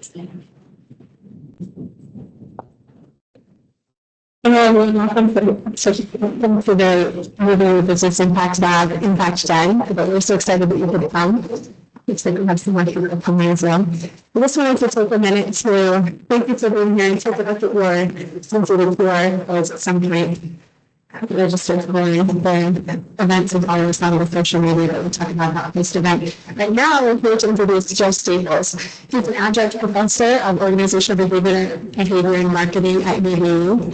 Hello, everyone. Welcome to the Moving Business Impact Lab Impact 10. But we're so excited that you could come. Looks like we have some more people coming as well. I just wanted to take a minute to thank you for being here and take a look at your sensitive QR codes at some point. Registered for the events and follow us on the social media that we talk about this event. Right now, we're here to introduce Joe Staples. He's an adjunct professor of organizational behavior and marketing at BIL.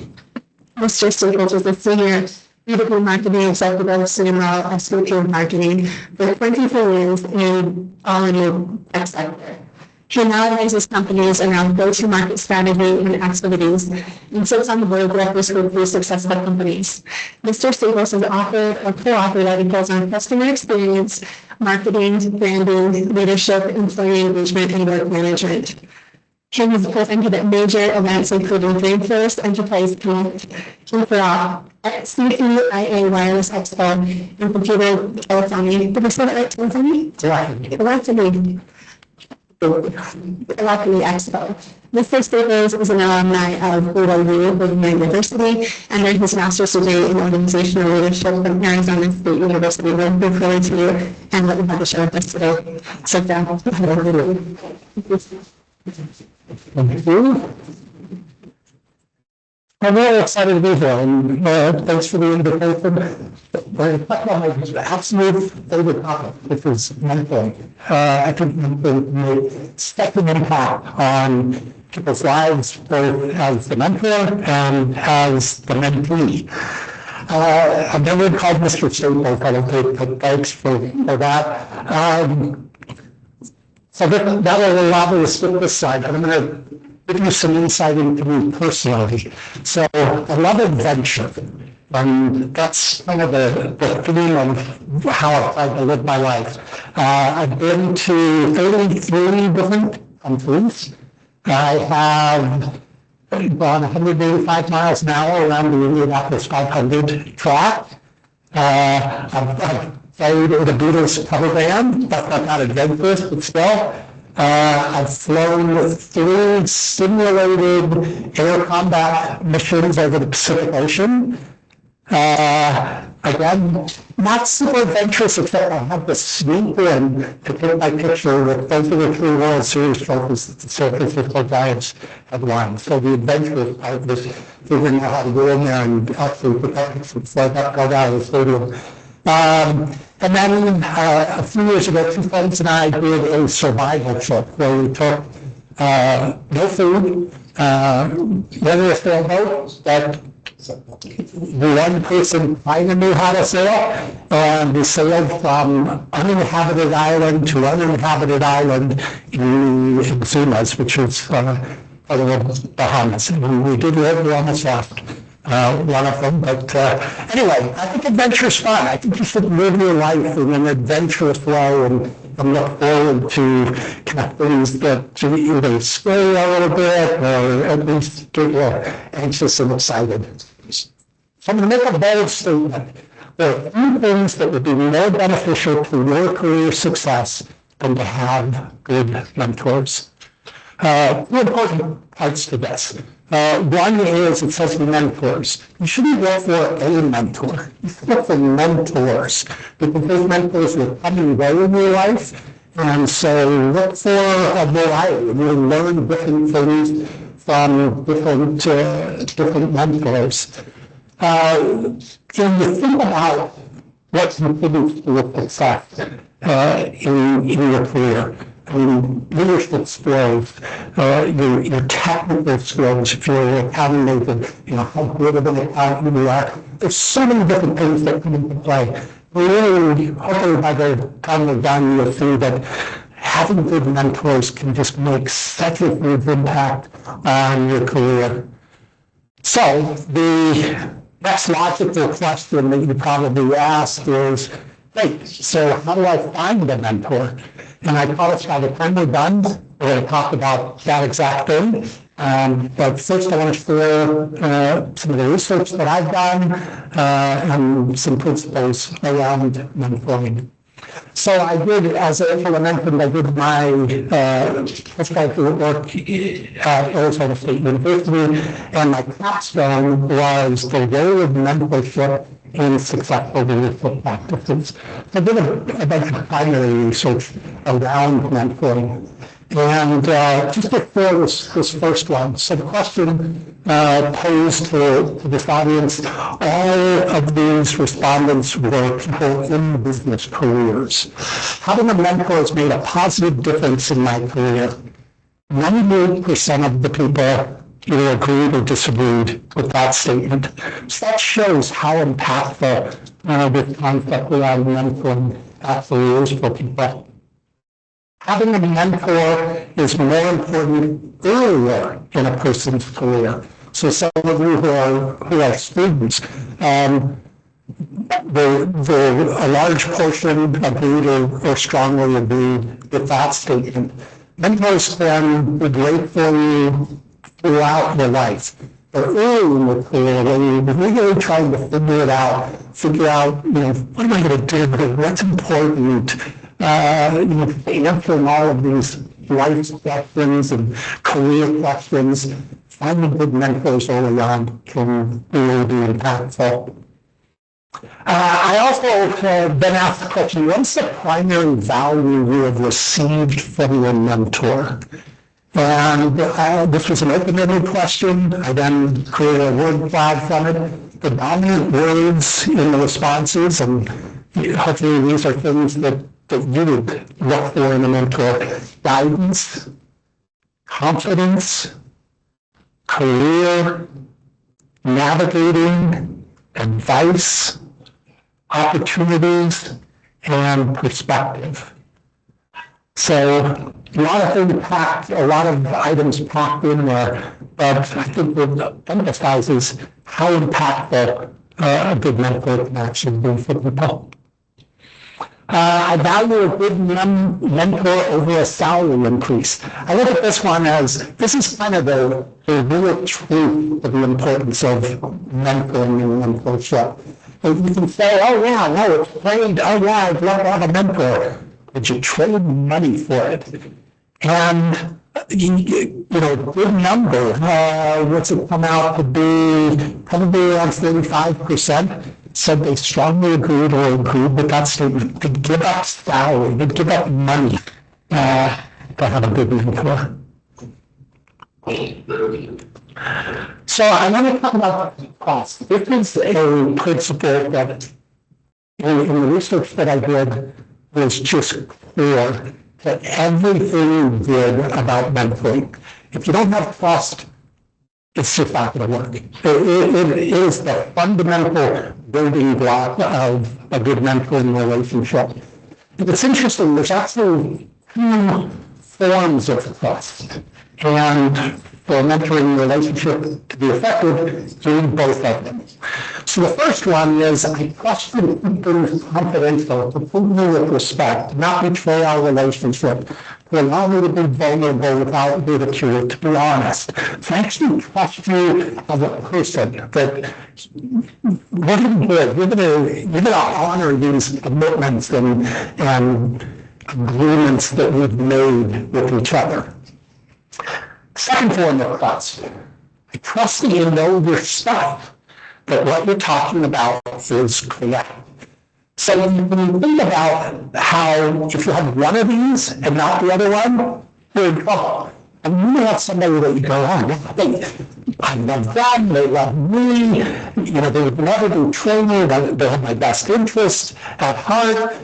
Mr. Staples is a senior B2B marketing executive, CMO, SVP of marketing for 24 years in all in the tech sector. He now advises companies around go-to-market strategy and activities and sits on the board of directors for 3 successful companies. Mr. Staples has authored or co-authored articles on customer experience, marketing, branding, leadership, employee engagement, and work management. He has presented at major events including Dreamforce, Enterprise Connect, Keyfrog, CCIA Wireless Expo, and Computer Telephony. Did I say that right, Telephony? Telephony. Luckily Expo. Mr. Staples is an alumni of BYU University and earned his master's degree in organizational leadership from Arizona State University. We're looking forward to you and what you have to share with us today. Sit down. Thank you. I'm really excited to be here, and thanks for the invitation. We're going to talk about my absolute favorite topic, which is mentoring. I think mentoring can make such an impact on people's lives, both as the mentor and as the mentee. I've never called Mr. Staples. I don't take thanks for that. So that will allow me to skip this slide, but I'm going to give you some insight into me personally. So I love adventure, and that's kind of the theme of how I've tried to live my life. I've been to 33 different countries. I have gone 185 miles an hour around the Indianapolis 500 track. I've played in the Beatles cover band. That's not adventurous, but still. I've flown 3 simulated air combat missions over the Pacific Ocean. Again, not super adventurous, except I have to sneak in to take my picture with both of the 3 World Series trophies that the San Francisco Giants had won. So the adventurous part was figuring out how to go in there and actually protect it from flying out of the stadium. And then a few years ago, 2 friends and I did a survival trip where we took no food, whether a sailboat that one person kind of knew how to sail, and we sailed from uninhabited island to uninhabited island in Exumas, which is part of the Bahamas. And we did live, we almost left. One of them, but anyway, I think adventure is fun. I think you should live your life in an adventurous way and look forward to kind of things that either scare you a little bit or at least get you anxious and excited. So I'm going to make a bold statement. There are 3 things that would be more beneficial to your career success than to have good mentors. 2 important parts to this. One is, it says mentors. You shouldn't look for a mentor. You should look for mentors, because those mentors will come and go in your life. And so look for a variety. You'll learn different things from different mentors. When you think about what contributes to your success in your career, leadership skills, your technical skills, if you're an accountant major, how good of an accountant you are. There's so many different things that come into play. Really, hopefully by the time we're done, you'll see that having good mentors can just make such a huge impact on your career. So the next logical question that you probably ask is, great, so how do I find a mentor? And I promise by the time we're done, we're going to talk about that exact thing. But first I want to share some of the research that I've done and some principles around mentoring. So I did, as Angela mentioned, I did my postgraduate work at Arizona State University, and my capstone was the role of mentorship in successful leadership practices. So I did a bunch of primary research around mentoring. And just before this first one, so the question posed to this audience, all of these respondents were people in business careers. Having a mentor has made a positive difference in my career. 98% of the people either agreed or disagreed with that statement. So that shows how impactful this concept around mentoring actually is for people. Having a mentor is more important earlier in a person's career. So some of you who are students, a large portion agreed or strongly agreed with that statement. Mentors can be great for you throughout your life. But early in the career, when you're really trying to figure out, what am I going to do? What's important? Answering all of these life questions and career questions, finding good mentors early on can really be impactful. I also have been asked the question, what's the primary value you have received from your mentor? And this was an open-ended question. I then created a word cloud from it. The dominant words in the responses, and hopefully these are things that you would look for in a mentor: guidance, confidence, career, navigating, advice, opportunities, and perspective. So a lot of items packed in there, but I think it emphasizes how impactful a good mentor can actually be for people. I value a good mentor over a salary increase. I look at this one as, this is kind of the real truth of the importance of mentoring and mentorship. You can say, oh yeah, no, it's great, oh yeah, I'd love to have a mentor. But you trade money for it. And, good number, what's it come out to be? Probably around 35%. Said they strongly agreed or agreed with that statement. They'd give up salary, they'd give up money to have a good mentor. So I want to talk about cost. This is a principle that in the research that I did was just clear that everything we did about mentoring, if you don't have trust, it's just not going to work. It is the fundamental building block of a good mentoring relationship. And it's interesting, there's actually two forms of trust. And for a mentoring relationship to be effective, you need both of them. So the first one is, I trust you to keep things confidential, to treat me with respect, to not betray our relationship, to allow me to be vulnerable without ridicule, to be honest. To actually trust you as a person, that we're going to do it. You're going to honor these commitments and agreements that we've made with each other. Second form of trust. I trust that you know your stuff, that what you're talking about is correct. So when you think about how, if you have one of these and not the other one, you're in trouble. And you may have somebody that you go, I love them, they love me, they would never do training, they have my best interest at heart.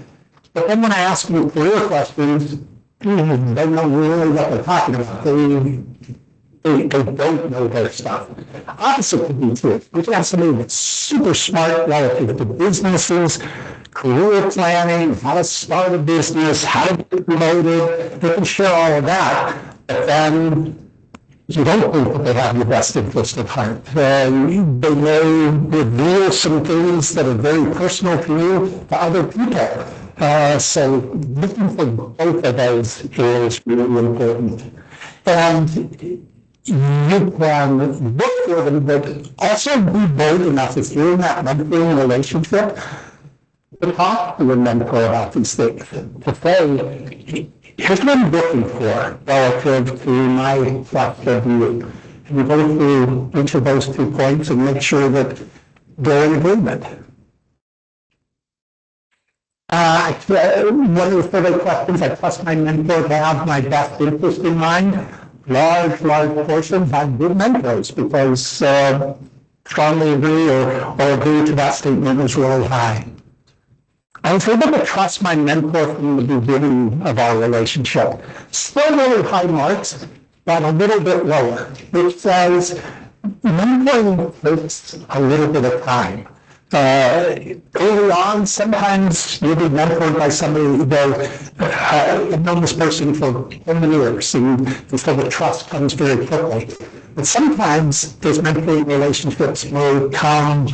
But then when I ask you career questions, they don't know really what they're talking about. They don't know their stuff. Opposite could be true. You can have somebody that's super smart relative to businesses, career planning, how to start a business, how to get promoted. They can share all of that, but then you don't think that they have your best interest at heart. They may reveal some things that are very personal to you to other people. So looking for both of those is really important. And you can look for them, but also be bold enough if you're in that mentoring relationship to talk to a mentor about these things, to say, here's what I'm looking for relative to my trust of you. And you go through each of those 2 points and make sure that they're in agreement. One of the survey questions, I trust my mentor to have my best interest in mind. Large portions have good mentors because strongly agree or agree to that statement is really high. I was able to trust my mentor from the beginning of our relationship. Still really high marks, but a little bit lower, which says mentoring takes a little bit of time. Early on, sometimes you'll be mentored by somebody who goes, I've known this person for 10 years, and so the trust comes very quickly. But sometimes those mentoring relationships may come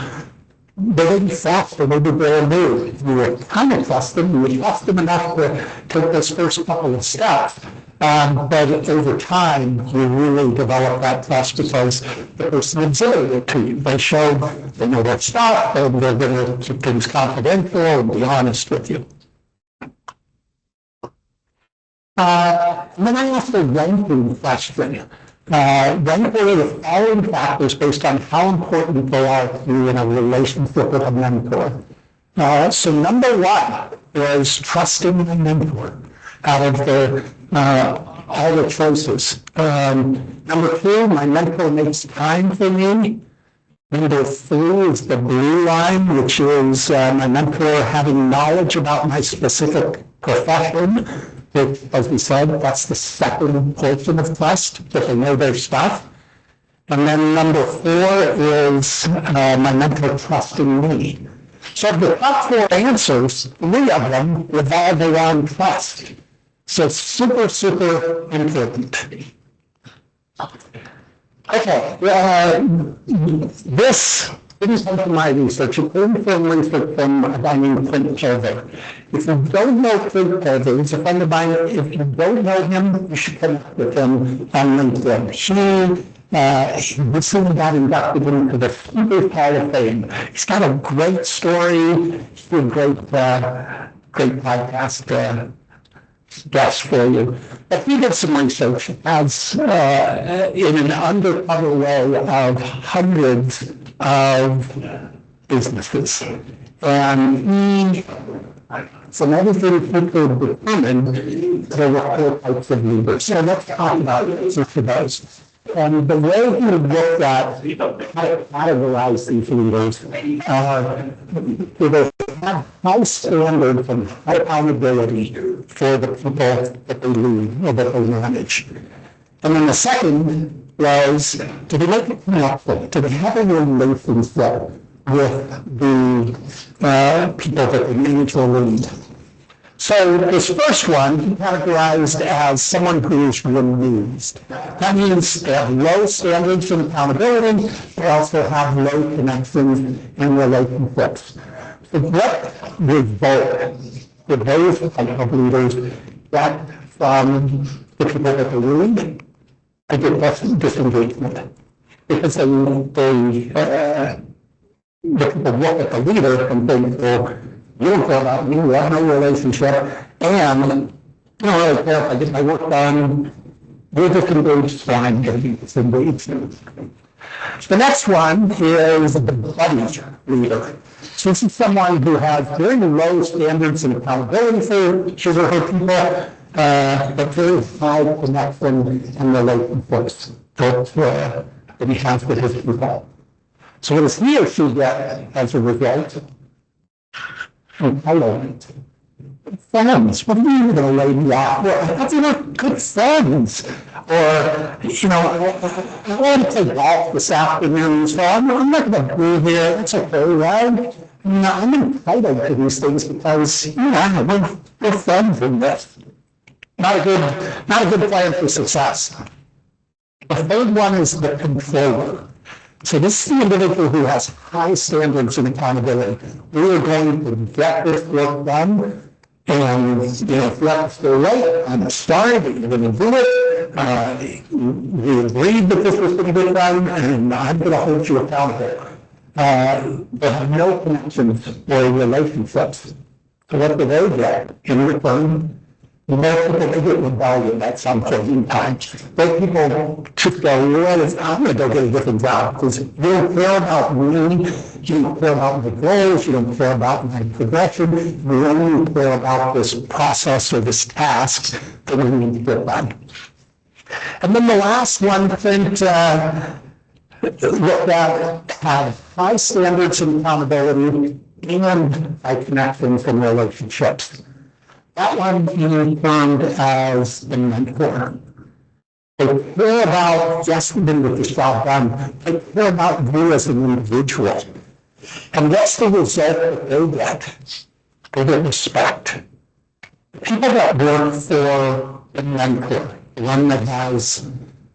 very fast or maybe brand new. You will kind of trust them, you will trust them enough to take those first couple of steps. But over time, you really develop that trust because the person exhibited it to you. They show they know their stuff, and they're going to keep things confidential and be honest with you. And then I asked a ranking question. Rank order the following factors based on how important they are to you in a relationship with a mentor. So number 1 was trusting my mentor out of all the choices. Number 2, my mentor makes time for me. Number 3 is the blue line, which is my mentor having knowledge about my specific profession, which, as we said, that's the second portion of trust, that they know their stuff. And then number 4 is my mentor trusting me. So of the top 4 answers, 3 of them revolve around trust. So super important. Okay, this didn't come from my research. It came from research from a guy named Clint Colvin. If you don't know Clint Colvin, he's a friend of mine. If you don't know him, you should connect with him on LinkedIn. He recently got inducted into the Speakers Hall of Fame. He's got a great story. He's a great podcast guest for you. But he did some research as in an undercover way of hundreds of businesses. And he, from everything he could determine, there were 4 types of leaders. So let's talk about each of those. And the way he looked at how to categorize these leaders, they have high standards and high accountability for the people that they lead or that they manage. And then the second was, do they make it connected? Do they have a relationship with the people that they manage or lead? So this first one he categorized as someone who is removed. That means they have low standards of accountability. They also have low connections and relationships. So what result did those type of leaders get from the people that they lead? They get less disengagement because the people look at the leader and think, well, you don't care about me, we have no relationship, and you don't really care if I get my work done, we're just engaged, so I'm going to be disengaged. The next one is the buddy leader. So this is someone who has very low standards and accountability for his or her people, but very high connection and relationships that he has with his people. So what does he or she get as a result? Entitlement. Friends. What do you mean going to lay me off? Well, I thought were good friends. Or, I want to play golf this afternoon, so I'm not going to be here. That's okay, right? I'm entitled to these things because, we're friends in this. Not a good plan for success. The third one is the controller. So this is the individual who has high standards of accountability. We are going to get this work done, and if you have to stay late, I'm sorry, but you're going to do it. We agreed that this was going to be done, and I'm going to hold you accountable. they have no connections or relationships. So what do they get in return? Most people, they get rebellion at some point in time. Those people just go, well, I'm going to go get a different job because you don't care about me, you don't care about my goals, you don't care about my progression, you only care about this process or this task that we need to get done. And then the last one, I think, look at have high standards of accountability and high connections and relationships. That one being termed as the mentor. They care about just getting this job done. They care about you as an individual. And what's the result that they get? They get respect. People that work for the mentor, the one that has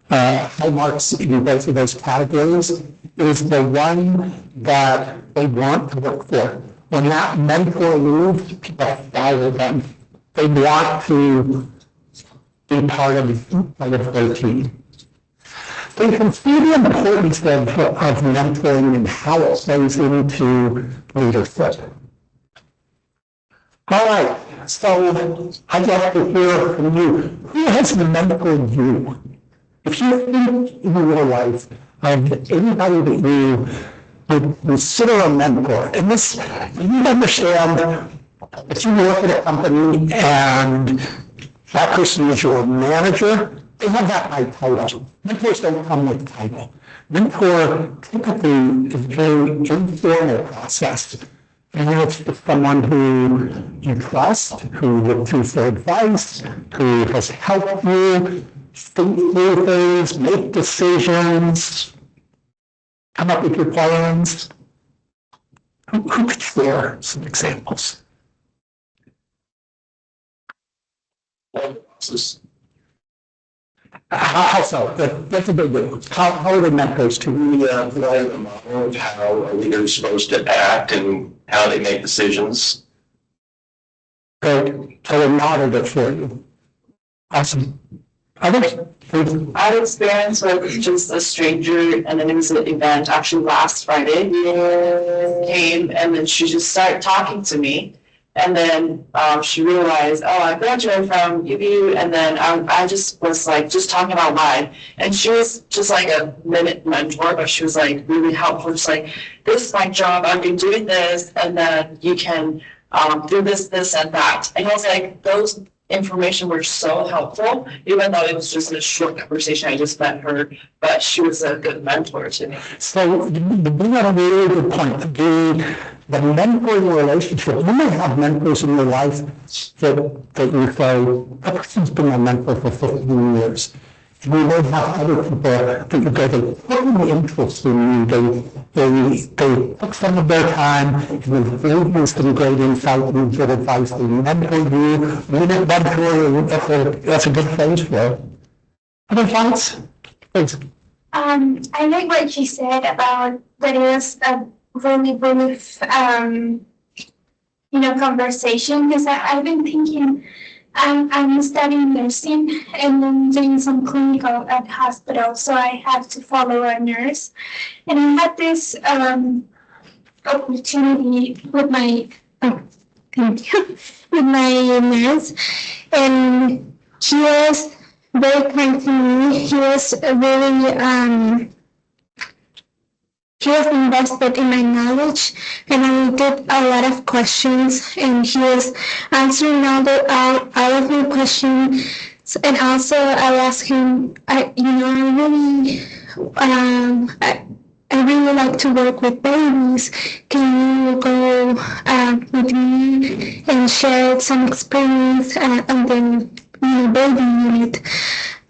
high marks in both of those categories, is the one that they want to work for. When that mentor leaves, people follow them. They want to be part of their team. So you can see the importance of mentoring and how it plays into leadership. All right, so I'd like to hear from you. Who has mentored you? If you think in your life of anybody that you would consider a mentor, and this, you need to understand, if you work at a company and that person is your manager, they have that high title. Mentors don't come with title. Mentor typically is a very informal process. And it's just someone who you trust, who looks you for advice, who has helped you think through things, make decisions, come up with your plans. Who could share some examples? How so? That's a big deal. How are they mentors to you? We provide a model of how a leader is supposed to act and how they make decisions. Great. So they modeled it for you. Awesome. Others? I had experience with just a stranger, and then it was an event actually last Friday. Came and then she just started talking to me. And then she realized, oh, I graduated from UVU, and then I just was like just talking about mine. And she was just like a minute mentor, but she was like really helpful. Just like, this is my job, I've been doing this, and then you can do this, this, and that. And I was like, those information were so helpful, even though it was just a short conversation. I just met her, but she was a good mentor to me. So you bring up a really good point. The mentoring relationship, you may have mentors in your life that you say, that person's been my mentor for 15 years. And you may have other people that you go, they put an interest in you, they took some of their time, and they gave you some great insight and good advice, they mentor you, mentor, that's a good phrase for it. Other thoughts? Thanks. I like what you said about that it was a really conversation, because I've been thinking I'm studying nursing and then doing some clinical at hospital, so I have to follow a nurse, and I had this opportunity with my with my nurse, and he was very kind to me. He was really he was invested in my knowledge, and I did a lot of questions, and he was answering all of my questions. And also, I asked him, I really like to work with babies. Can you go with me and share some experience on the baby unit?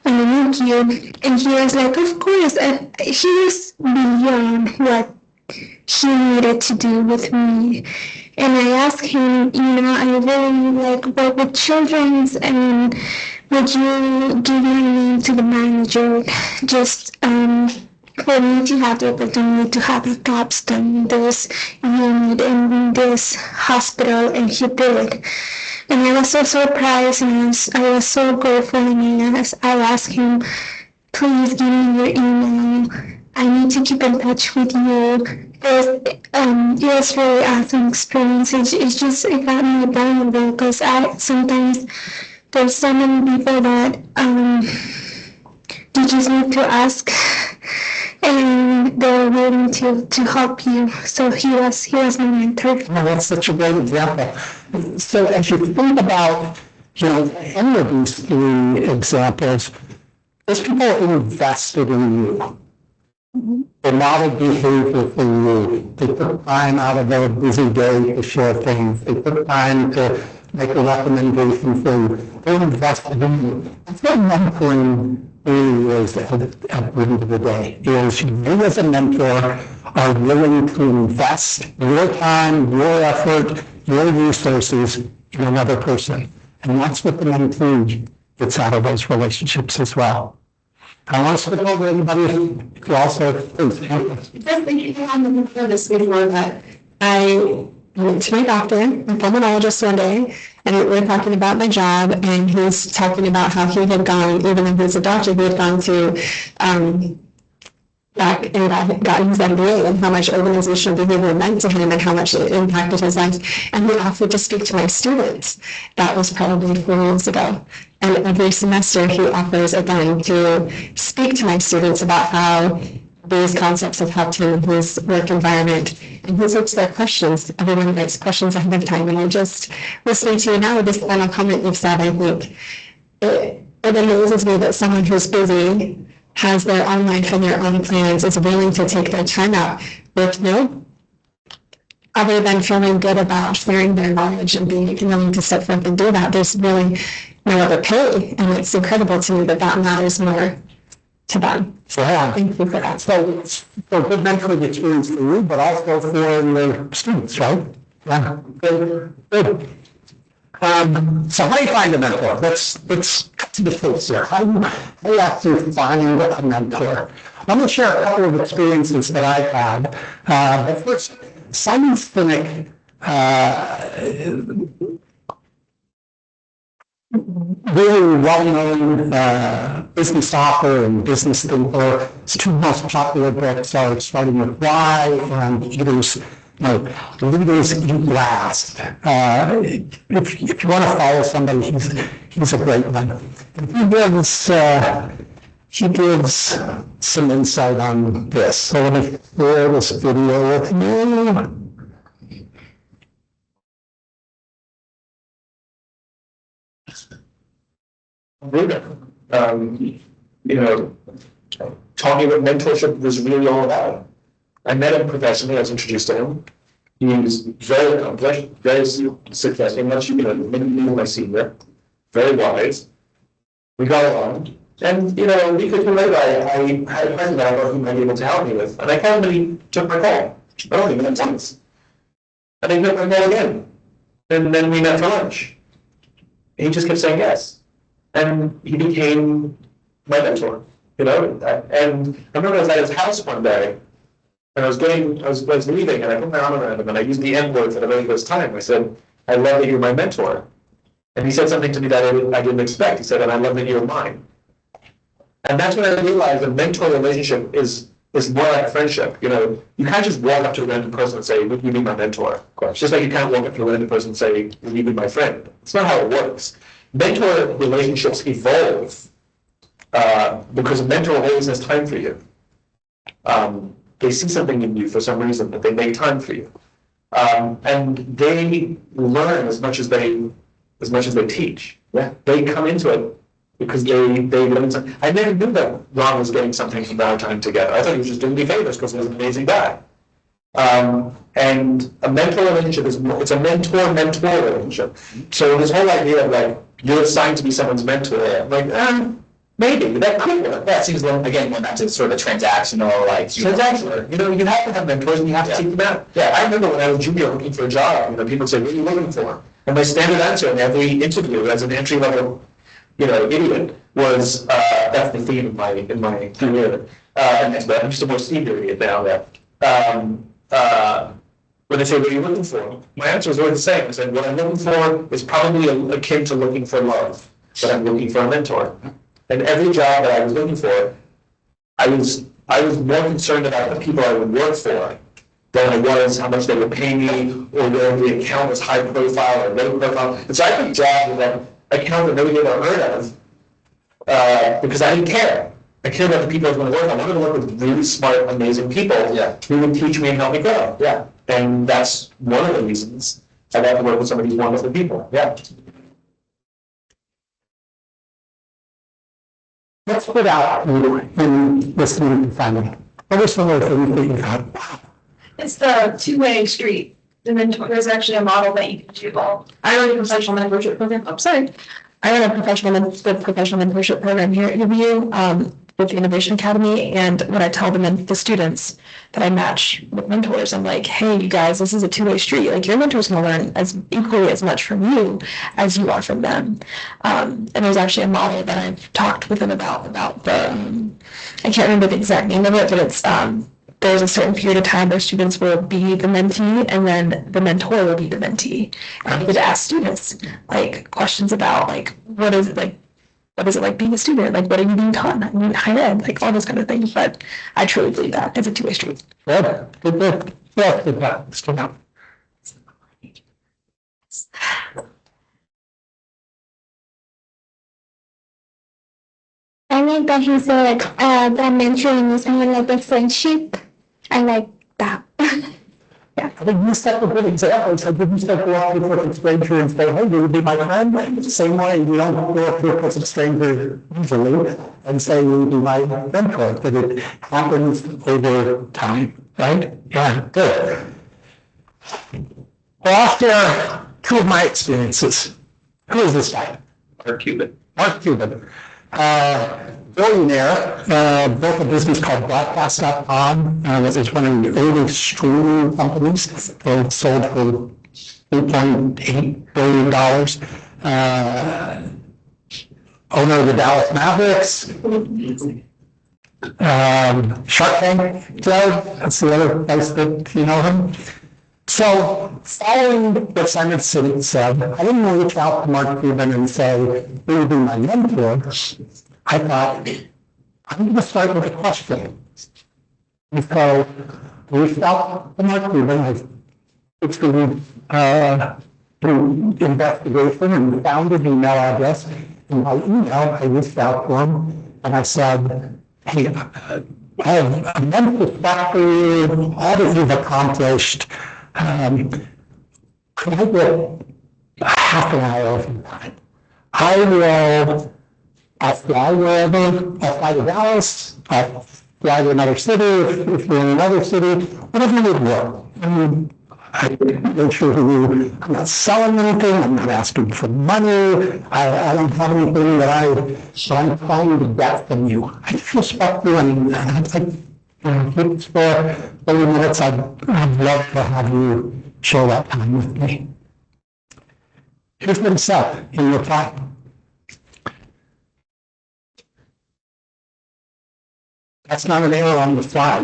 Thank you. And he was like, of course. He was beyond what he needed to do with me. And I asked him, I really like work with children, and would you give your name to the manager just for me to have the opportunity to have a capstone in this unit and in this hospital? And he did. And I was so surprised, and I was so grateful, and I asked him, please give me your email. I need to keep in touch with you. It was really awesome experience. It got me vulnerable because sometimes there's so many people that you just need to ask, and they're willing to help you. So he was my mentor. Oh, that's such a great example. So as you think about, any of these three examples, those people invested in you. They modeled behavior for you. They took time out of their busy day to share things. They took time to make a recommendation for you. They invested in you. That's what mentoring really is at the end of the day, is you as a mentor are willing to invest your time, your effort, your resources in another person. And that's what the mentee gets out of those relationships as well. I want to switch over to anybody who also thinks. Just thinking on this before that I went to my doctor, my pulmonologist one day, and we were talking about my job, and he was talking about how he had gone, even though he was a doctor, he had gone to back and got his MBA, and how much organizational behavior meant to him and how much it impacted his life. And he offered to speak to my students. That was probably 4 years ago. And every semester he offers again to speak to my students about how these concepts have helped him in his work environment. And he takes their questions. Everyone writes questions ahead of time. And I just, listening to you now with this final comment you've said, I think it amazes me that someone who's busy, has their own life and their own plans, is willing to take their time out with no other than feeling good about sharing their knowledge and being willing to step forth and do that. There's really no other pay, and it's incredible to me that matters more to them. Yeah. Thank you for that. So good mentoring experience for you, but also for your students, right? Yeah. Good. So how do you find a mentor? Let's cut to the chase here. How do you actually find a mentor? I'm going to share a couple of experiences that I've had. But first, Simon Sinek, really well-known business author and business thinker. His 2 most popular books are Starting with Why and Leaders Eat Last. If you want to follow somebody, he's a great one. He gives some insight on this. So let me share this video with you. Talking about mentorship was really all about. I met him professionally. I was introduced to him. He was very accomplished, very successful, much, many my senior, very wise. We got along. And, a week or 2 later, I had a question that I thought he might be able to help me with. And I called him and he took my call. I don't even have once. And he took my call again. And then we met for lunch. He just kept saying yes. And he became my mentor, And I remember I was at his house one day, and I was leaving, and I put my arm around him, and I used the N word for the very first time. I said, "I love that you're my mentor." And he said something to me that I didn't expect. He said, "And I love that you're mine." And that's when I realized a mentor relationship is more like a friendship. You can't just walk up to a random person and say, "Would you be my mentor?" Of course. Just like you can't walk up to a random person and say, "Will you be my friend?" It's not how it works. Mentor relationships evolve because a mentor always has time for you. They see something in you for some reason that they make time for you, and they learn as much as they teach. Yeah, they come into it because they learn something. I never knew that Ron was getting something from our time together. I thought he was just doing me favors because he was an amazing guy. And a mentor relationship it's a mentor-mentor relationship. So this whole idea of you're assigned to be someone's mentor, maybe that could work. That seems again going back to sort of transactional, transactional. You have to have mentors and you have to take them out. Yeah, I remember when I was junior looking for a job. People would say, "What are you looking for?" And my standard answer in every interview as an entry level, idiot was that's the theme in my career. And I'm just a more senior idiot now. When they say, "What are you looking for?" my answer is always the same. I said, "What I'm looking for is probably akin to looking for love, but I'm looking for a mentor." And every job that I was looking for, I was more concerned about the people I would work for than I was how much they would pay me, or whether the account was high profile or low profile. And so I took jobs with an account that nobody ever heard of, because I didn't care. I cared about the people I was going to work on. I wanted to work with really smart, amazing people who would teach me and help me grow. Yeah. And that's one of the reasons I got to work with some of these wonderful people. Yeah. Let's put out in this community family. What are some of the things that you have? It's the two-way street. And then there's actually a model that you can do. I run a professional mentorship program. I'm sorry. I run a professional mentorship program here at UVU with the Innovation Academy, and when I tell the students that I match with mentors, I'm like, hey, you guys, this is a two-way street. Like, your mentor's going to learn as equally as much from you as you are from them. And there's actually a model that I've talked with them about the I can't remember the exact name of it, but it's there's a certain period of time where students will be the mentee, and then the mentor will be the mentee. And I would ask students like questions about like what is it like being a student? Like, what are you being taught? I mean, higher ed, like all those kind of things. But I truly believe that it's a two-way street. Good. Yeah, good. I like that he said that mentoring is more like a friendship. I like that. I think you set a good example. So did you set go out with a stranger and say, hey, will you be my friend? The same way, you don't go up to a stranger usually and say, will you be my mentor? But it happens over time, right? Yeah, good. Well, I'll share two of my experiences. Who is this guy? Mark Cuban. Mark Cuban. Billionaire, built a business called Broadcast.com. It was one of the early streaming companies. It sold for $3.8 billion. Owner of the Dallas Mavericks. Shark Tank, that's the other place that you know him. So, following what Simon Sinek said, I didn't reach out to Mark Cuban and say, will you be my mentor? I thought, I'm going to start with a question. And so, I reached out to Mark Cuban. I did through investigation and found his email address. In my email, I reached out to him and I said, hey, I have immense respect for you, all that you've accomplished. Could I get half an hour of your time? I'll fly wherever, I'll fly to Dallas, I'll fly to another city, if you're in another city, whatever would work. I make sure I'm not selling anything, I'm not asking for money, I don't have anything that I'm trying to get from you. I just respect you and I'd like, for 30 minutes, I'd love to have you share that time with me. Here's what he said in reply. That's not an error on the fly.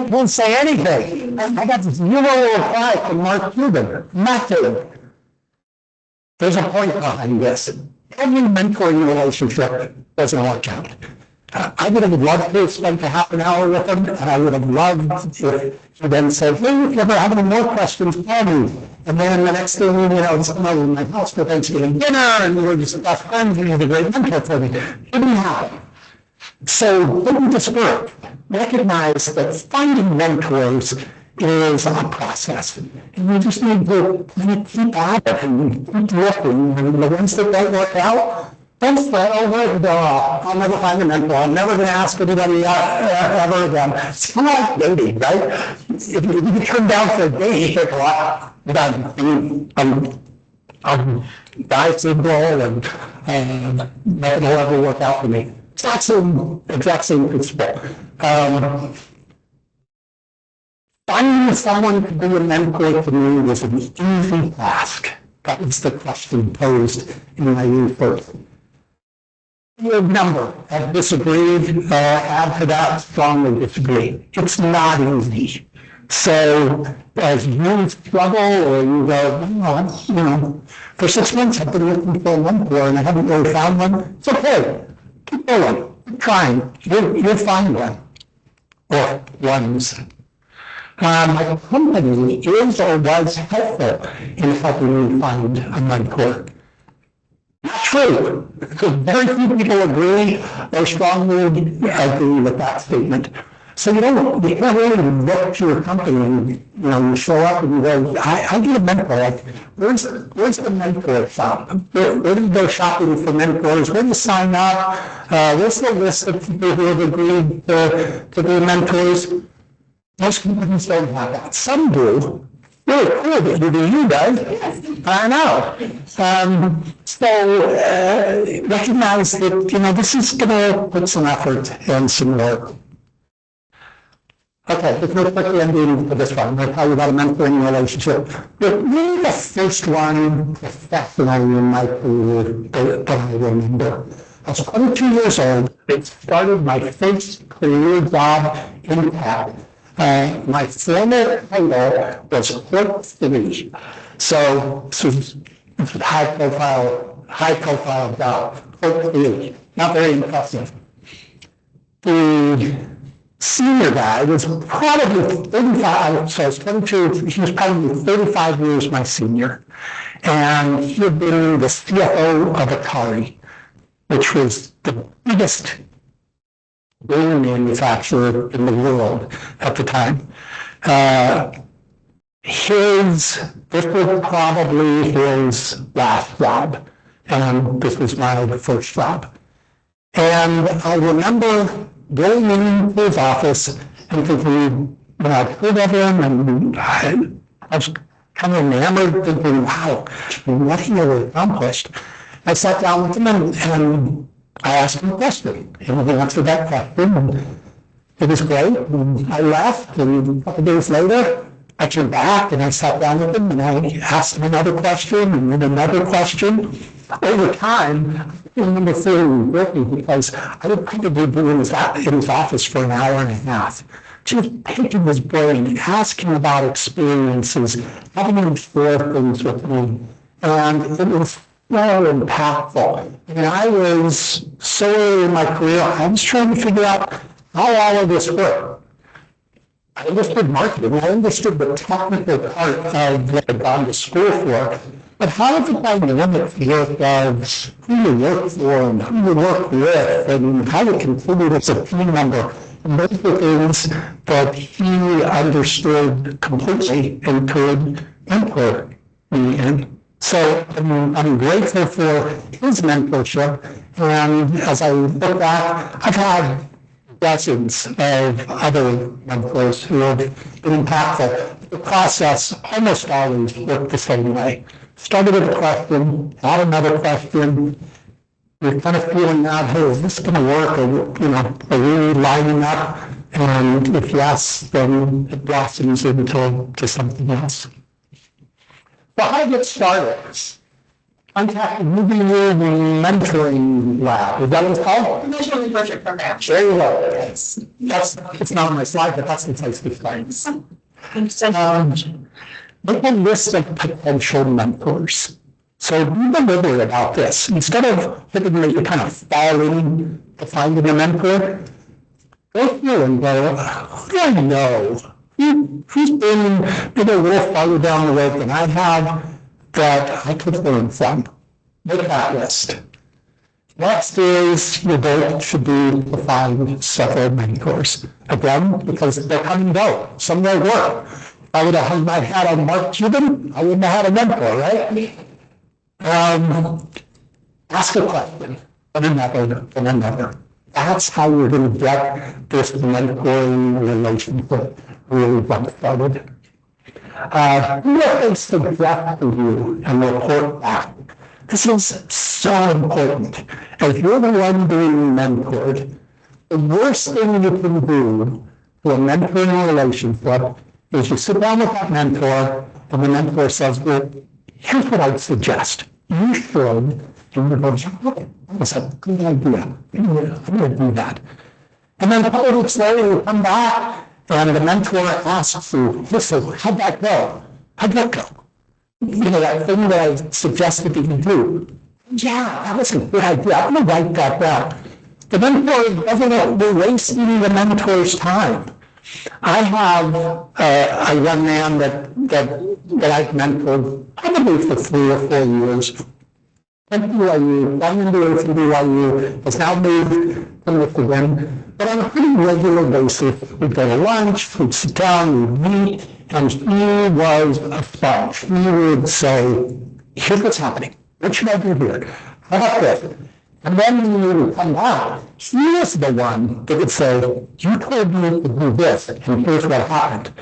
Won't say anything. I got zero reply from Mark Cuban. Nothing. There's a point behind this. Every mentoring relationship doesn't work out. I would have loved to spend a half an hour with him, and I would have loved if he then said, hey, if you ever have any more questions, call me. And then the next thing, he's come over to my house for Thanksgiving dinner, and we were just best friends, and he was a great mentor for me. It didn't happen. So don't discourage. Recognize that finding mentors is a process. And you just need to keep at it and keep looking. And the ones that don't work out, don't fret over it. I'll never find a mentor. I'm never going to ask anybody ever again. It's kind of like dating, right? If you turn down for a date, you think, well, I'm guy single and nothing will ever work out for me. Exact same principle. Finding someone to be a mentor to me was an easy task. That was the question posed in my first. Your number have disagreed, add to that, strongly disagree. It's not easy. So as you struggle or you go, for 6 months I've been looking for a mentor and I haven't really found one, it's okay. Keep going, keep trying, you'll find one. or ones. My company is or was helpful in helping me find a mentor. Not true. Very few people agree or strongly agree with that statement. So you can't really look to your company and you show up and you go, I need a mentor. Like, where's the mentor shop? Where do you go shopping for mentors? Where do you sign up? Where's the list of people who have agreed to be mentors? Most companies don't have that. Some do. Really cool that you guys. I know. So recognize that this is going to put some effort and some work. Okay, let's go quickly ending for this one. I'm going to tell you about a mentoring relationship. But really the first one professionally in my career that I remember. I was 22 years old. It started my first career job in tech. My former title was Clerk 3. So this was high profile job, Clerk 3. Not very impressive. The senior guy was probably 35, so I was 22, he was probably 35 years my senior. And he had been the CFO of Atari, which was the biggest game manufacturer in the world at the time. This was probably his last job, and this was my first job. And I remember going into his office and thinking, I'd heard of him, and I was kind of enamored, thinking, wow, what he had accomplished. I sat down with him and I asked him a question, and he answered that question, and it was great. And I left, and a couple days later, I came back and I sat down with him and I asked him another question and then another question. Over time, I remember feeling guilty because I would probably be in his office for an hour and a half, just picking his brain, asking about experiences, having him share things with me. And it was so impactful. And I was so early in my career, I was trying to figure out how all of this worked. I understood marketing, I understood the technical part of what I'd gone to school for, but how did the dynamic work of who you work for and who you work with and how you contribute as a team member? And those were things that he understood completely and could mentor me in. So I'm grateful for his mentorship, and as I look back, I've had dozens of other mentors who have been impactful. The process almost always worked the same way. Started with a question, had another question, you're kind of feeling out, hey, is this going to work? Or, are we lining up? And if yes, then it blossoms into something else. So how to get started? Contact Moving You Mentoring Lab. Is that what it's called? Professional mentorship program. There you go. It's not on my slide, but that's the place to start. Make a list of potential mentors. So be deliberate about this. Instead of thinking that you kind of fall into finding a mentor, go through and go, who do I know? Who's been a little farther down the road than I have that I could learn from? Make that list. Next is your goal should be to find several mentors. Again, because they'll come and go. Some will work. If I would have hung my hat on Mark Cuban, I wouldn't have had a mentor, right? Ask a question, and another. That's how you're going to get this mentoring relationship really jump started. Who are suggest to you and report back? This is so important. If you're the one being mentored, the worst thing you can do to a mentoring relationship is you sit down with that mentor, and the mentor says, well, here's what I'd suggest. You should, and you go, okay, that's a good idea. I'm going to do that. And then a couple of weeks later, you come back, and the mentor asks you, listen, how'd that go? How'd that go? That thing that I suggested that you do. Yeah, that was a good idea. I'm going to write that down. The mentor doesn't want to be wasting the mentor's time. I have a young man that I've mentored probably for 3 or 4 years. Went to BYU, gone into BYU, has now moved to Michigan, but on a pretty regular basis, we'd go to lunch, we'd sit down, we'd meet, and he was a sponge. He would say, here's what's happening. What should I do here? How about this? And then when we would come out, he was the one that would say, you told me to do this, and here's what happened.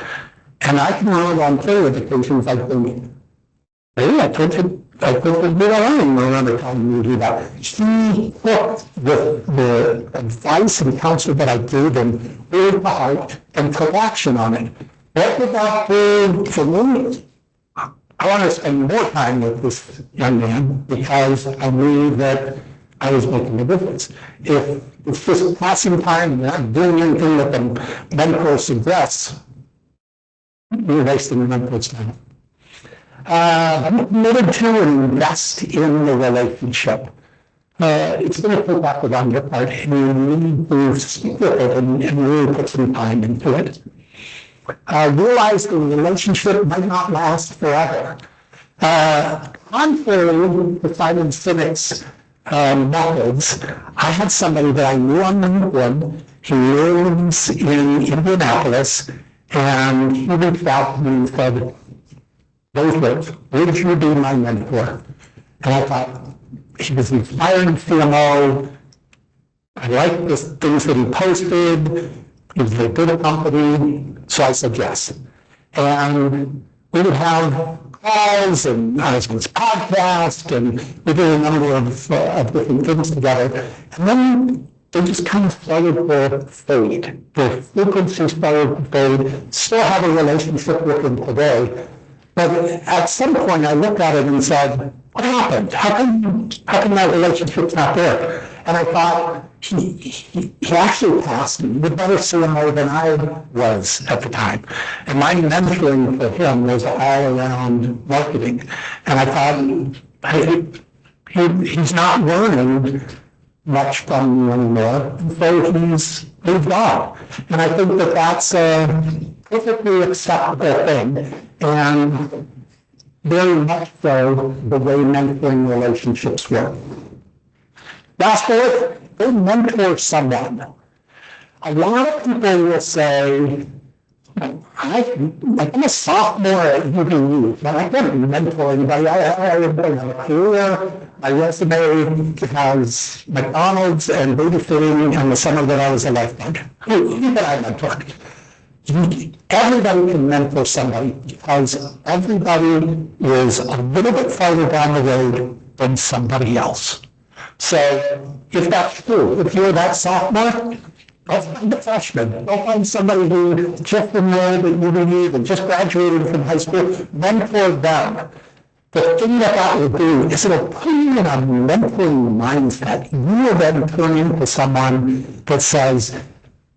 And I can remember on period occasions, I think, hey, I told you to do that. I don't remember telling you to do that. He took the advice and counsel that I gave him really to heart and took action on it. What did that do for me? I want to spend more time with this young man because I knew that I was making a difference. If it's just passing time and not doing anything that the mentor suggests, you're wasting the mentor's time. I'm committed to invest in the relationship. It's going to take effort on your part, and you need to stick with it and really put some time into it. Realize the relationship might not last forever. Contrary to Simon Sinek's methods, I had somebody that I knew on LinkedIn. He lives in Indianapolis, and he reached out to me and said, would you be my mentor? And I thought, he was an inspiring CMO. I liked the things that he posted. He was a good company. So I said yes. And we would have calls and on his podcast, and we did a number of different things together. And then they just kind of started to fade. The frequency started to fade. Still have a relationship with him today. But at some point I looked at it and said, what happened? How come that relationship's not there? And I thought, he actually passed me, the better CMO than I was at the time. And my mentoring for him was all around marketing. And I thought, he's not learning much from me anymore, and so he's moved on. And I think that that's a perfectly acceptable thing, and very much so the way mentoring relationships work. Last bullet, go mentor someone. A lot of people will say, I'm a sophomore at UVU, but I can't mentor anybody. I have a career. My resume has McDonald's and babysitting and the summer that I was a lifeguard. Who can I mentor? Everybody can mentor somebody because everybody is a little bit farther down the road than somebody else. So if that's true, if you're that sophomore, go find a freshman. Go find somebody who just enrolled at UVU and just graduated from high school. Mentor them. The thing that will do is it'll put you in a mentoring mindset. You will then turn into someone that says,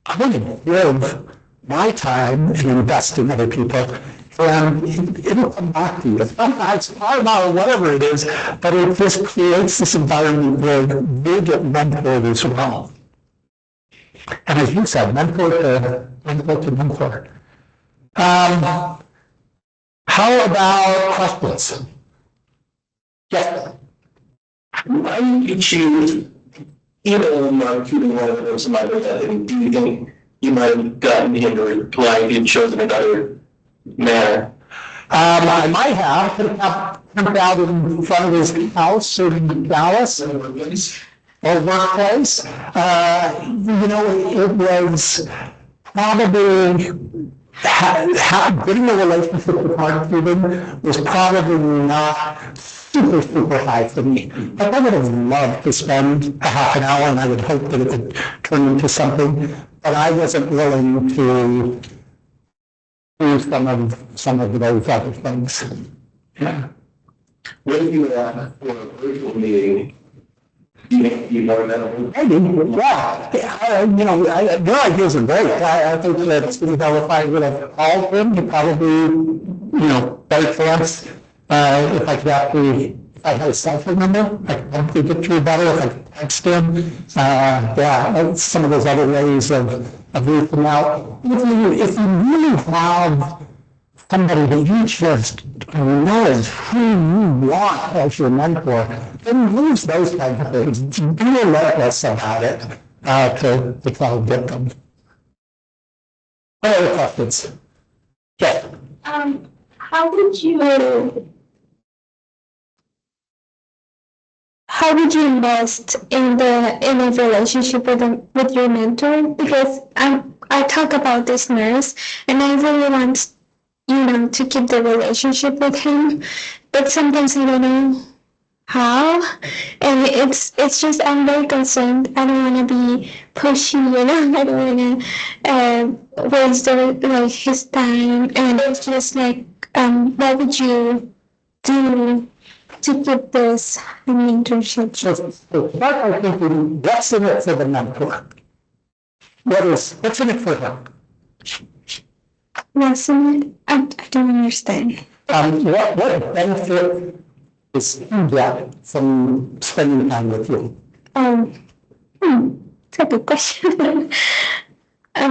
I'm going to give my time and invest in other people. And it'll come back to you. It's hard or whatever it is, but it just creates this environment where they get mentored as well. And as you said, mentor to mentor. How about questions? Yes. Why did you choose either marketing or somebody like that? Do you think you might have gotten him to reply if you'd chosen another manner? I might have camped out in front of his house in Dallas or workplace. It was probably getting a relationship with Mark Cuban was probably not super high for me. But I would have loved to spend a half an hour, and I would hope that it would turn into something. But I wasn't willing to do some of those other things. Yeah. What if you were for a virtual meeting? Do you think you'd be more amenable? I did, yeah. Your ideas are great. I think that, if I would have called him, he probably, better chance. If I could actually, if I had a cell phone number, I could probably get through better if I could text him. Some of those other ways of of reaching out. If you really have somebody that you just knows who you want as your mentor, then use those kinds of things. Be relentless about it to try to get them. What other questions? Yes. How would you invest in a relationship with your mentor? Because I talk about this nurse, and I really want to keep the relationship with him, but sometimes I don't know how, and it's just I'm very concerned. I don't want to be pushy, I don't want to waste his time, and it's just like what would you do to keep this mentorship? So start by thinking, what's in it for the mentor? What's in it for him? What's in it? I don't understand. What benefit is he get from spending time with you? It's a good question. I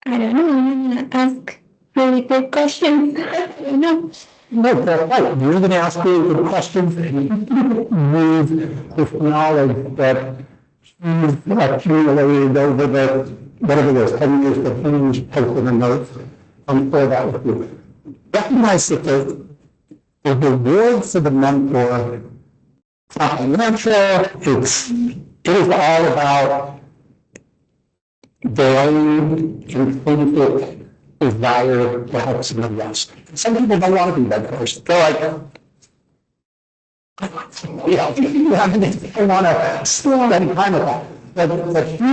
don't know. I'm gonna ask really good questions. I don't know. No, that's right. You're going to ask really good questions, and move with knowledge that he's accumulated over the, whatever it is, 10 years, 15 years, posted a note for that with you. Recognize that the reward for the mentor is not financial, it is all about their own intrinsic desire to help somebody else. Some people don't want to be mentors. They're like, I want to spend time with that. But you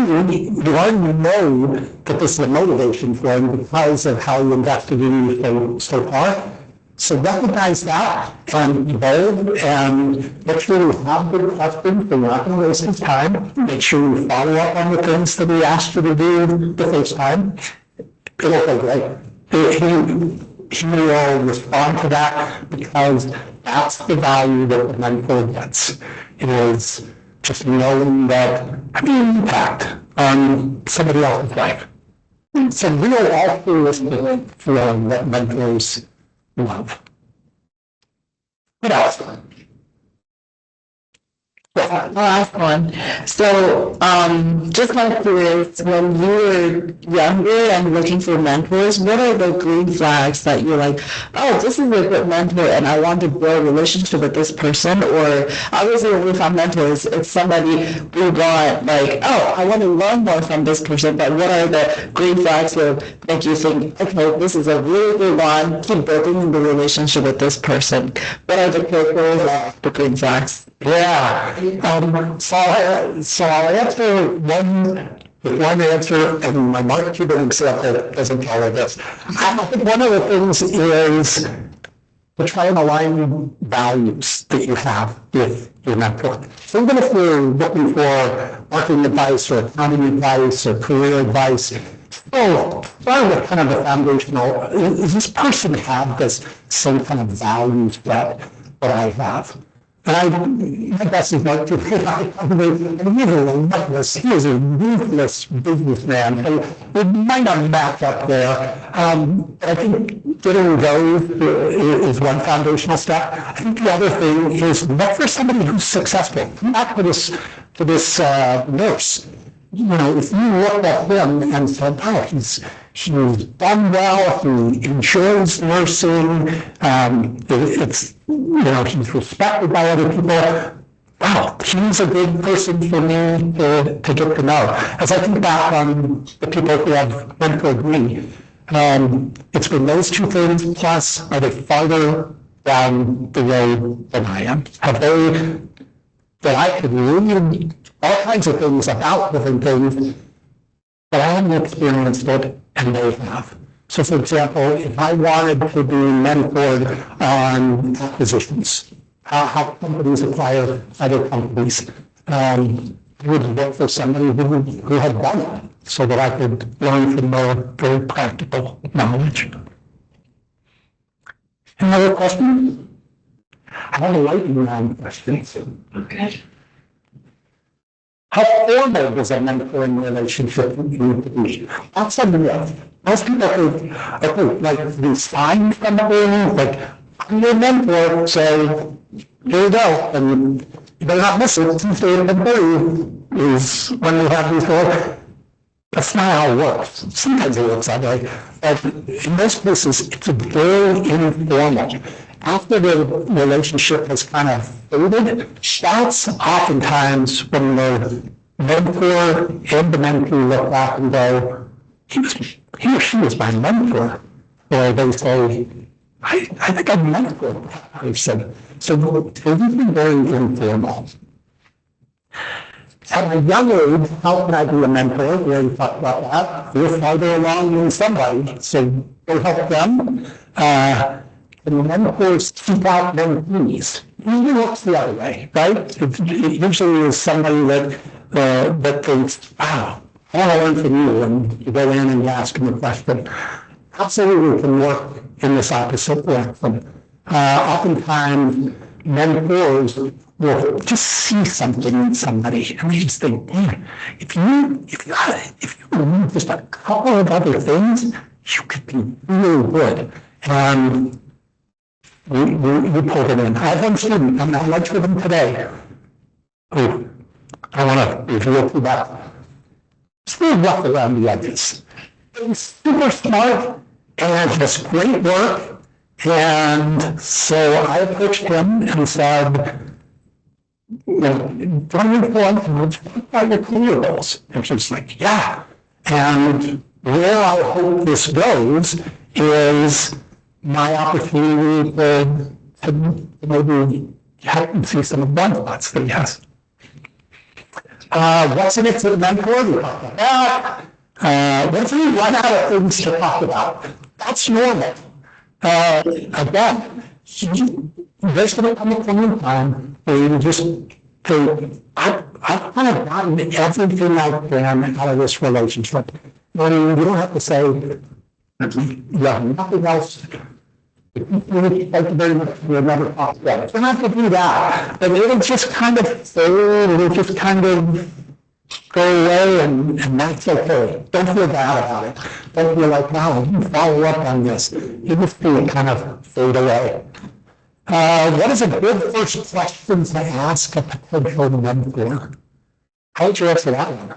already know that this is a motivation for him because of how you invested in you so far. So recognize that and be bold and make sure you have good questions, but you're not going to waste his time. Make sure you follow up on the things that he asked you to do the first time. It'll go great. He will respond to that because that's the value that the mentor gets. It is just knowing that I'm an impact on somebody else's life. It's a real altruistic feeling that mentors love. What else? I'll ask one. So, just kind of curious, when you were younger and looking for mentors, what are the green flags that you're like, oh, this is a good mentor and I want to build a relationship with this person? Or obviously when we found mentors, it's somebody we want like, oh, I want to learn more from this person, but what are the green flags that make you think, okay, this is a really good one, keep building the relationship with this person? What are the characteristics of the green flags? Yeah. So I'll answer one answer, and my Mark Cuban example doesn't follow this. I think one of the things is to try and align values that you have with your mentor. So even if you're looking for marketing advice or accounting advice or career advice, start with kind of the foundational, does this person have this same kind of values that I have? And my best is not to he's a ruthless businessman, and it might not match up there. I think getting those is one foundational step. I think the other thing is look for somebody who's successful. Come back to this nurse. If you look at him and said, oh, he's done well, he enjoys nursing, he's respected by other people, wow, he's a good person for me to get to know. As I think back on the people who have mentored me, it's been those two things, plus are they farther down the road than I am? Have they, that I could read all kinds of things about different things, but I haven't experienced it, and they have. So, for example, if I wanted to be mentored on acquisitions, how companies acquire other companies, I would look for somebody who had done it, so that I could learn from their very practical knowledge. Any other questions? I have a lightning round question. Okay. How formal does a mentoring relationship need to be? That's a myth. Most people think, okay, like the sign something, like, I'm your mentor, so here you go. And you better not miss it. Tuesday at 10:30 is when we have these little. That's not how it works. Sometimes it works that way. But in most cases, it's very informal. After the relationship has kind of faded, that's oftentimes when the mentor and the mentee look back and go, he or she was my mentor. Or they say, I think I'm mentor. I've said. So everything very informal. At a young age, how can I be a mentor? We already talked about that. You're farther along than somebody, so go help them. And mentors seek out mentees. Usually works the other way, right? It usually is somebody that thinks, wow, I want to learn from you, and you go in and you ask them a question. Absolutely can work in this opposite direction. Oftentimes, mentors will just see something in somebody, and they just think, man, if you remove just a couple of other things, you could be really good. And we pulled it in. I have one student, I'm at lunch with him today. Oh, I want to reveal to that. Still rough around the edges. He's super smart and does great work. And so I approached him and said, you know, don't you want about your career goals? And she's like, yeah. And where I hope this goes is my opportunity to maybe help him see some of the blind spots that he has. What's in it for the mentor? We talked about that. What if we run out of things to talk about? That's normal. Again, there's going to come a point in time where you just think, I've kind of gotten everything I can out of this relationship. And you don't have to say, yeah, nothing else. Thank you very much. We'll never talk about it. You don't have to do that. But it'll just kind of fade, it'll just kind of go away, and that's okay. Don't feel bad about it. Don't feel like, wow, you follow up on this. You just feel it kind of fade away. What is a good first question to ask a potential mentor? How would you answer that one?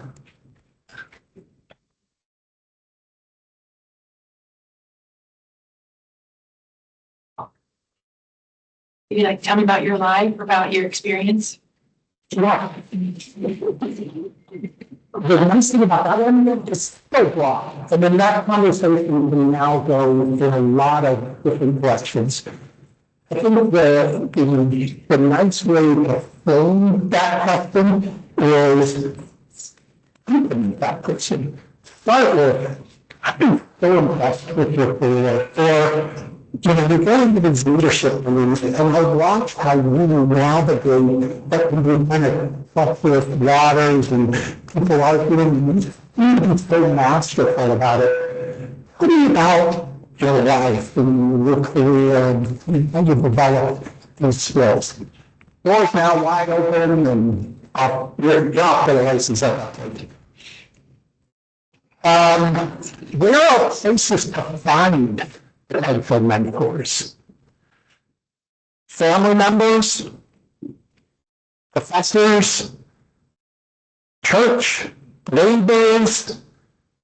Maybe like, tell me about your life, about your experience. Yeah. The nice thing about that one is so broad. And then that conversation can now go in a lot of different directions. I think the nice way to frame that question is compliment that person. Start with, I've been so impressed with your career, or you know, you're going into these leadership meetings, and I watch how you navigate what can be kind of treacherous waters and people arguing. You can be so masterful about it. Tell me about your life and your career and how you developed these skills. Doors now wide open, and you're off to the races at that point. Where are places to find potential mentors? Family members, professors, church, neighbors,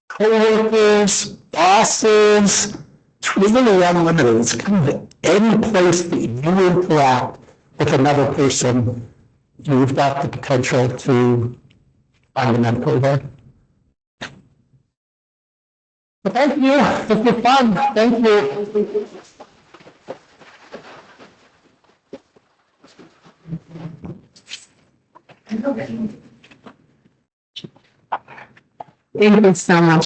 co-workers, bosses. It's really unlimited. It's kind of any place that you interact with another person, you've got the potential to find a mentor there. Well, thank you. This was fun. Thank you. Thank you so much.